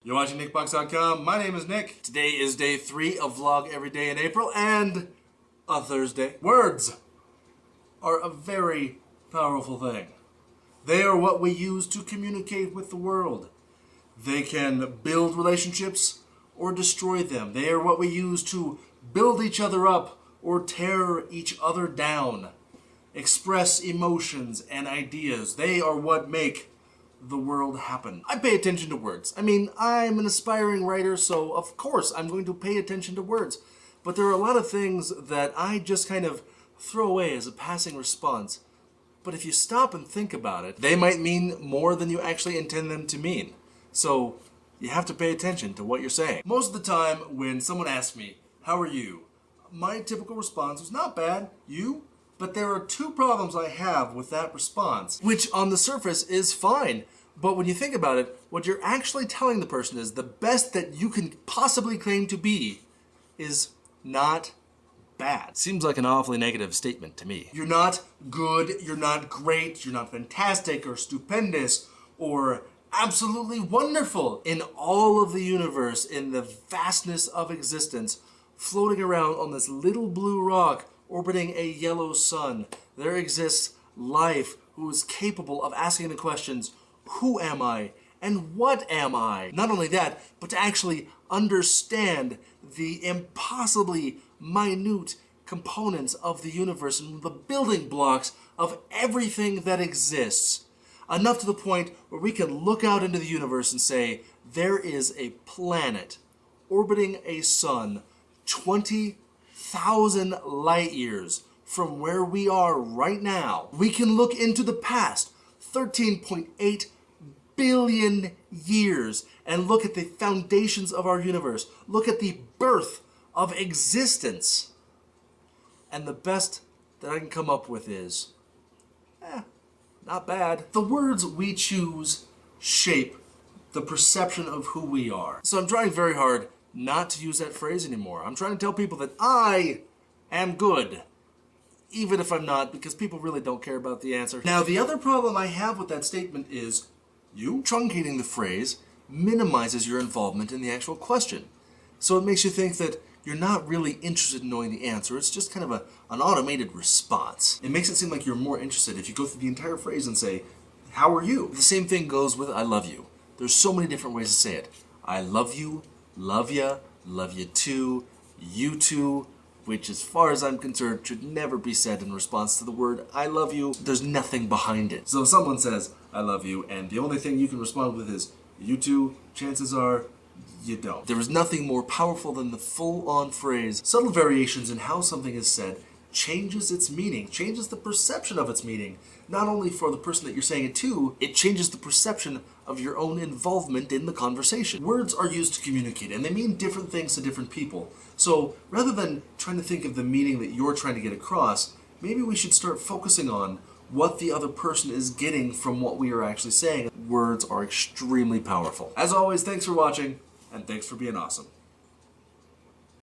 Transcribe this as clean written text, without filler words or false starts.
You're watching Nickbox.com. My name is Nick. Today is day 3 of Vlog Every Day in April and a Thursday. Words are a very powerful thing. They are what we use to communicate with the world. They can build relationships or destroy them. They are what we use to build each other up or tear each other down. Express emotions and ideas. They are what make the world happen. I pay attention to words. I mean, I'm an aspiring writer, so of course I'm going to pay attention to words. But there are a lot of things that I just kind of throw away as a passing response. But if you stop and think about it, they might mean more than you actually intend them to mean. So you have to pay attention to what you're saying. Most of the time when someone asks me, "How are you?" my typical response was, "Not bad. You?" But there are 2 problems I have with that response, which on the surface is fine. But when you think about it, what you're actually telling the person is the best that you can possibly claim to be is not bad. Seems like an awfully negative statement to me. You're not good, you're not great, you're not fantastic or stupendous or absolutely wonderful. In all of the universe, in the vastness of existence, floating around on this little blue rock orbiting a yellow sun, there exists life who is capable of asking the questions, who am I and what am I? Not only that, but to actually understand the impossibly minute components of the universe and the building blocks of everything that exists. Enough to the point where we can look out into the universe and say, there is a planet orbiting a sun 20,000 light years from where we are right now. We can look into the past, 13.8 billion years, and look at the foundations of our universe. Look at the birth of existence. And the best that I can come up with is, not bad. The words we choose shape the perception of who we are. So I'm trying very hard not to use that phrase anymore. I'm trying to tell people that I am good, even if I'm not, because people really don't care about the answer. Now, the other problem I have with that statement is you truncating the phrase minimizes your involvement in the actual question. So it makes you think that you're not really interested in knowing the answer. It's just kind of an automated response. It makes it seem like you're more interested if you go through the entire phrase and say, "How are you?" The same thing goes with "I love you." There's so many different ways to say it. I love you, love ya, love you too, you too, which as far as I'm concerned should never be said in response to the word I love you. There's nothing behind it. So if someone says I love you and the only thing you can respond with is you too, chances are you don't. There is nothing more powerful than the full-on phrase. Subtle variations in how something is said changes its meaning, changes the perception of its meaning. Not only for the person that you're saying it to, it changes the perception of your own involvement in the conversation. Words are used to communicate, and they mean different things to different people. So rather than trying to think of the meaning that you're trying to get across, maybe we should start focusing on what the other person is getting from what we are actually saying. Words are extremely powerful. As always, thanks for watching, and thanks for being awesome.